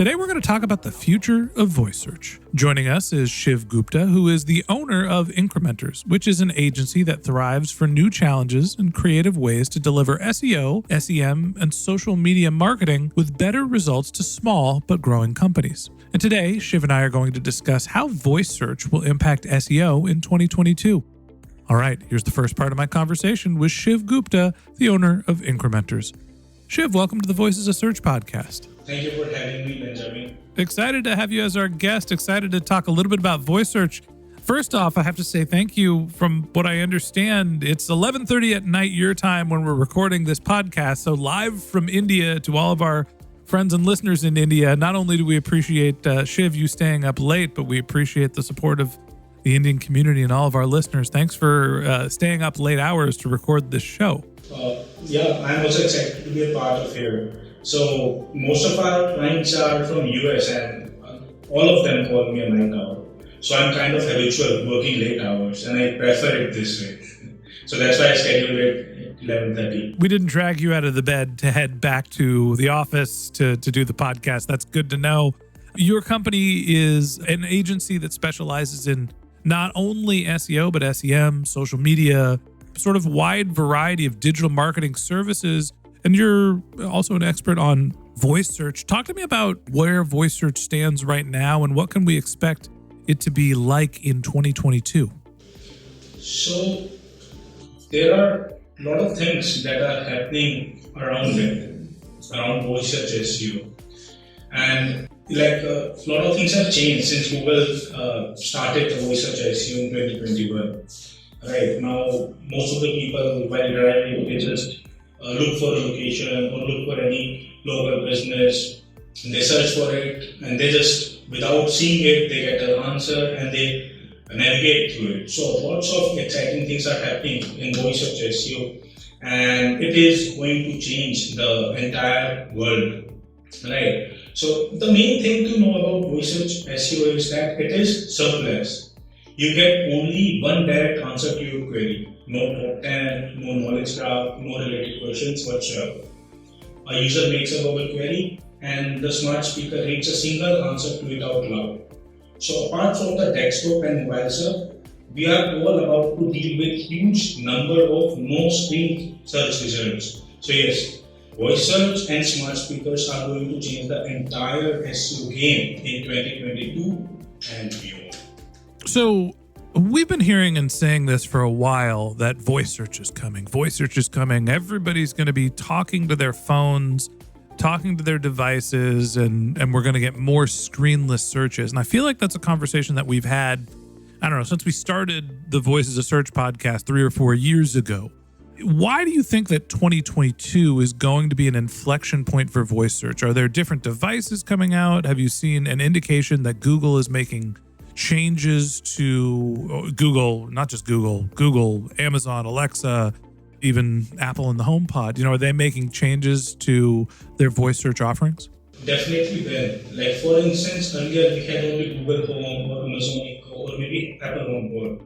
Today, we're going to talk about the future of voice search. Joining us is Shiv Gupta, who is the owner of Incrementors, which is an agency that thrives for new challenges and creative ways to deliver SEO, SEM, and social media marketing with better results to small but growing companies. And today, Shiv and I are going to discuss how voice search will impact SEO in 2022. All right, here's the first part of my conversation with Shiv Gupta, the owner of Incrementors. Shiv, welcome to the Voices of Search podcast. Thank you for having me, Benjamin. Excited to have you as our guest. Excited to talk a little bit about voice search. First off, I have to say thank you. From what I understand, it's 11:30 at night your time when we're recording this podcast. So live from India to all of our friends and listeners in India. Not only do we appreciate Shiv, you staying up late, but we appreciate the support of the Indian community and all of our listeners. Thanks for staying up late hours to record this show. I'm also excited to be a part of here. So most of our clients are from US and all of them call me a night owl. So I'm kind of habitual working late hours and I prefer it this way. So that's why I scheduled it at 11:30. We didn't drag you out of the bed to head back to the office to do the podcast. That's good to know. Your company is an agency that specializes in not only SEO, but SEM, social media, sort of wide variety of digital marketing services. And you're also an expert on voice search. Talk to me about where voice search stands right now and what can we expect it to be like in 2022? So there are a lot of things that are happening around voice search SEO. And a lot of things have changed since Google started the voice search SEO in 2021. Right now, most of the people, while driving, they just look for a location or look for any local business. And they search for it, and they just, without seeing it, they get an answer and they navigate through it. So lots of exciting things are happening in voice search SEO, and it is going to change the entire world. Right. So the main thing to know about voice search SEO is that it is surplus. You get only one direct answer to your query. No top 10, no knowledge graph, no related questions whatsoever. A user makes a verbal query and the smart speaker reads a single answer to it out loud. So apart from the desktop and mobile search, we are all about to deal with huge number of no-screen search results. So yes, voice search and smart speakers are going to change the entire SEO game in 2022 and beyond. So we've been hearing and saying this for a while, that voice search is coming. Voice search is coming. Everybody's going to be talking to their phones, talking to their devices, and we're going to get more screenless searches. And I feel like that's a conversation that we've had, I don't know, since we started the Voices of Search podcast 3 or 4 years ago. Why do you think that 2022 is going to be an inflection point for voice search? Are there different devices coming out? Have you seen an indication that Google is making changes to Google, not just Google, Amazon, Alexa, even Apple and the HomePod? Are they making changes to their voice search offerings? Definitely, Ben. Like for instance, earlier we had only Google Home or Amazon Echo or maybe Apple HomePod.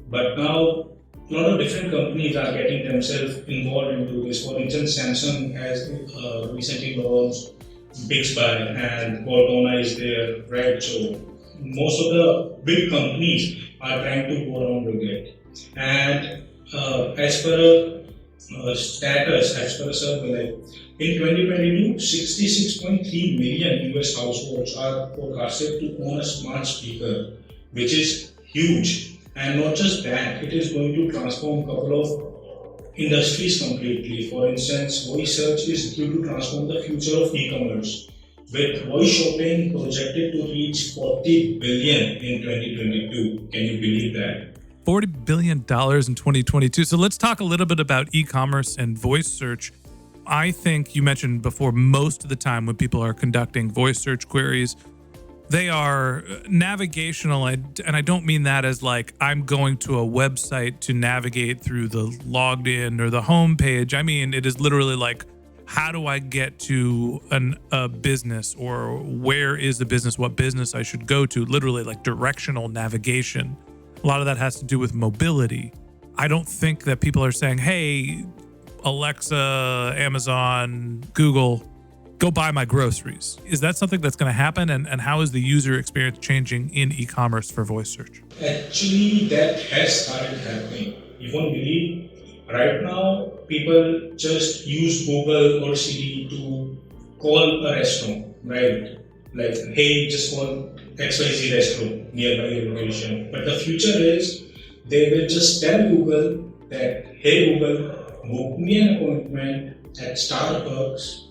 But now a lot of different companies are getting themselves involved into this. For instance, Samsung has recently launched Bixby and Cortana is there, right? So most of the big companies are trying to go around with it. And as per a survey, in 2022, 66.3 million US households are forecasted to own a smart speaker, which is huge. And not just that, it is going to transform a couple of industries completely. For instance, voice search is due to transform the future of e-commerce, with voice shopping projected to reach $40 billion in 2022. Can you believe that? $40 billion in 2022. So let's talk a little bit about e-commerce and voice search. I think you mentioned before, most of the time when people are conducting voice search queries, they are navigational. And I don't mean that as like I'm going to a website to navigate through the logged in or the home page. I mean, it is literally like, how do I get to a business, or where is the business, what business I should go to, literally like directional navigation. A lot of that has to do with mobility. I don't think that people are saying, hey, Alexa, Amazon, Google, go buy my groceries. Is that something that's going to happen? And how is the user experience changing in e-commerce for voice search? Actually, that has started happening. You won't believe, right now, people just use Google or Siri to call a restaurant, right? Like, hey, just call XYZ restaurant nearby your location. But the future is they will just tell Google that, hey Google, book me an appointment at Starbucks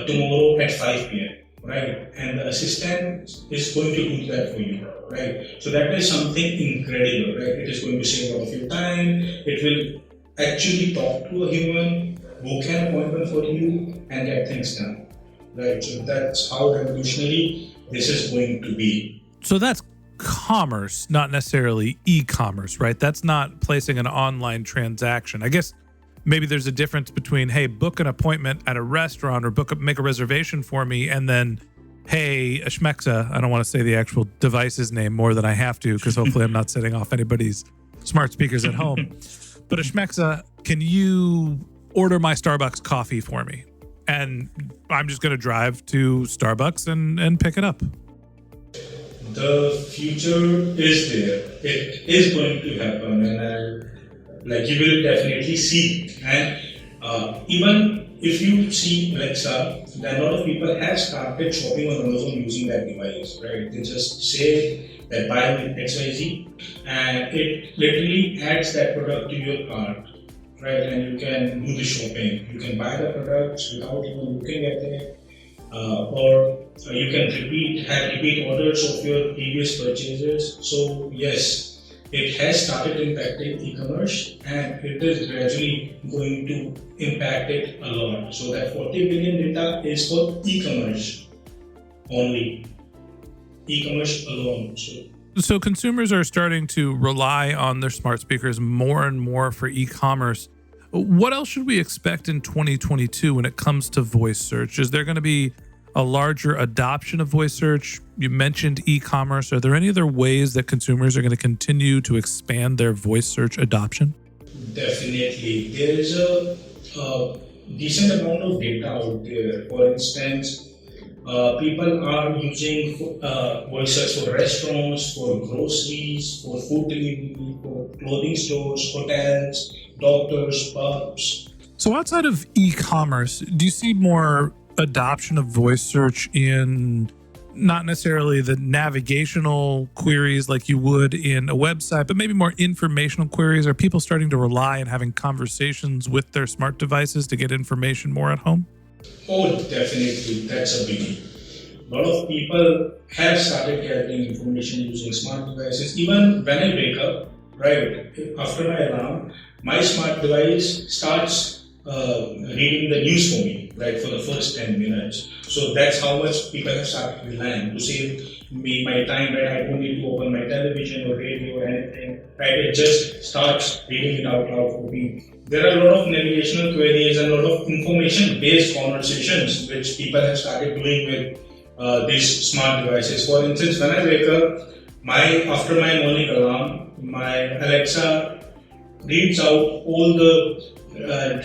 tomorrow at 5 p.m. Right? And the assistant is going to do that for you, right? So that is something incredible, right? It is going to save a lot of your time. It will actually talk to a human, book an appointment for you, and get things done, right? So that's how revolutionary this is going to be. So that's commerce, not necessarily e-commerce, right? That's not placing an online transaction. I guess maybe there's a difference between, hey, book an appointment at a restaurant or make a reservation for me, and then, hey, Ashmexa, I don't want to say the actual device's name more than I have to, because hopefully I'm not setting off anybody's smart speakers at home. But Ashmexa, can you order my Starbucks coffee for me? And I'm just going to drive to Starbucks and pick it up. The future is there. It is going to happen, and you will definitely see. And even if you see Alexa, a lot of people have started shopping on Amazon using that device, right? They just say that buy XYZ, and it literally adds that product to your cart, right? And you can do the shopping. You can buy the products without even looking at it, or you can have repeat orders of your previous purchases. So yes, it has started impacting e-commerce, and it is gradually going to impact it a lot. So that 40 billion data is for e-commerce only, e-commerce alone. So consumers are starting to rely on their smart speakers more and more for e-commerce. What else should we expect in 2022 when it comes to voice search? Is there going to be a larger adoption of voice search? You mentioned e-commerce. Are there any other ways that consumers are going to continue to expand their voice search adoption? Definitely. There is a decent amount of data out there. For instance, people are using voice search for restaurants, for groceries, for food delivery, for clothing stores, hotels, doctors, pubs. So outside of e-commerce, do you see more adoption of voice search in not necessarily the navigational queries like you would in a website, but maybe more informational queries? Are people starting to rely on having conversations with their smart devices to get information more at home? Oh, definitely. That's a biggie. A lot of people have started gathering information using smart devices. Even when I wake up, right, after my alarm, my smart device starts reading the news for me, right, for the first 10 minutes. So that's how much people have started relying to save me my time, right? I don't need to open my television or radio or anything, right? It just starts reading it out loud for me. There are a lot of navigational queries and a lot of information-based conversations which people have started doing with these smart devices. For instance, when I wake up, after my morning alarm, my Alexa reads out all the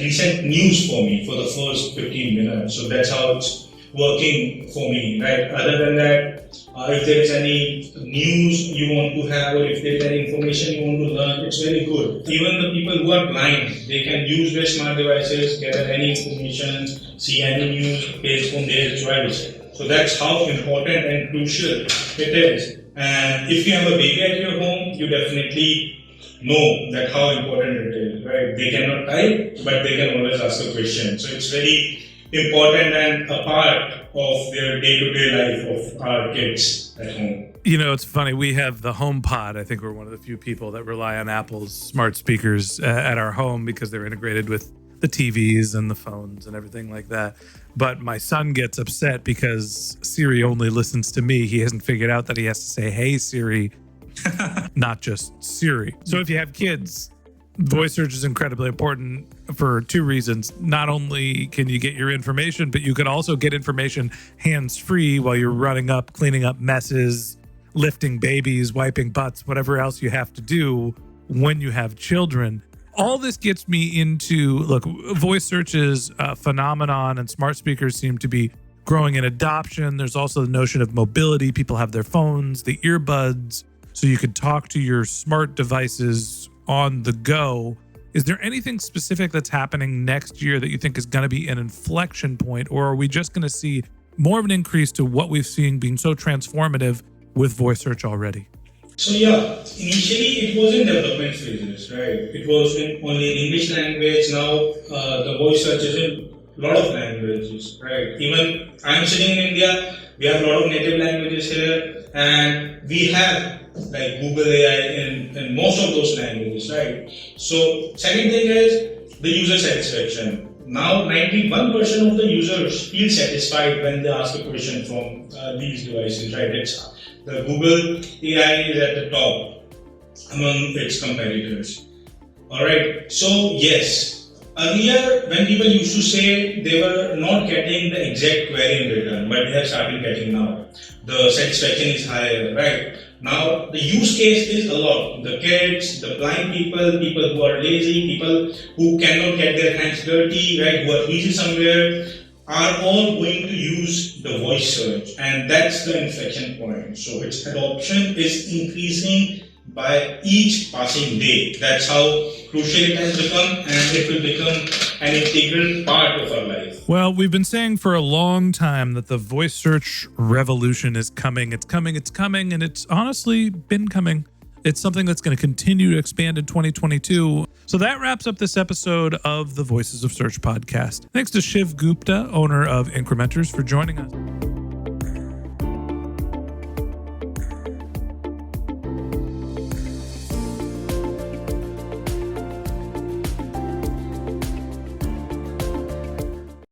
recent news for me for the first 15 minutes. So that's how it's working for me, right? Other than that, if there is any news you want to have, or if there is any information you want to learn, it's very good. Even the people who are blind, they can use their smart devices, gather any information, see any news based on their choice. So that's how important and crucial it is. And if you have a baby at your home, you definitely know that how important it is, right? They cannot type, but they can always ask a question. So it's very important and a part of their day-to-day life of our kids at home. You know, it's funny. We have the HomePod. I think we're one of the few people that rely on Apple's smart speakers at our home because they're integrated with the TVs and the phones and everything like that. But my son gets upset because Siri only listens to me. He hasn't figured out that he has to say, "Hey, Siri," not just Siri. So if you have kids, voice search is incredibly important for two reasons. Not only can you get your information, but you can also get information hands-free while you're running up, cleaning up messes, lifting babies, wiping butts, whatever else you have to do when you have children. all this gets me into, look, voice search is a phenomenon and smart speakers seem to be growing in adoption. There's also the notion of mobility. People have their phones, the earbuds, so you can talk to your smart devices on the go. Is there anything specific that's happening next year that you think is going to be an inflection point, or are we just going to see more of an increase to what we've seen being so transformative with voice search already? So yeah, initially it was in development phases, right? It was only in English language. Now the voice search is in a lot of languages, right? Even I'm sitting in India, we have a lot of native languages here, and we have like Google AI in most of those languages, right? So second thing is the user satisfaction. Now 91% of the users feel satisfied when they ask a question from these devices, right? It's the Google AI is at the top among its competitors. Alright, so yes, earlier when people used to say they were not getting the exact query in return, but they have started getting now. The satisfaction is higher, right? Now the use case is a lot. The kids, the blind people, people who are lazy, people who cannot get their hands dirty, right? Who are busy somewhere, are all going to use the voice search, and that's the inflection point. So its adoption is increasing by each passing day. That's how crucial it has become, and it will become an integral part of our life. Well, we've been saying for a long time that the voice search revolution is coming. It's coming, it's coming, and it's honestly been coming. It's something that's going to continue to expand in 2022. So that wraps up this episode of the Voices of Search podcast. Thanks to Shiv Gupta, owner of Incrementors, for joining us.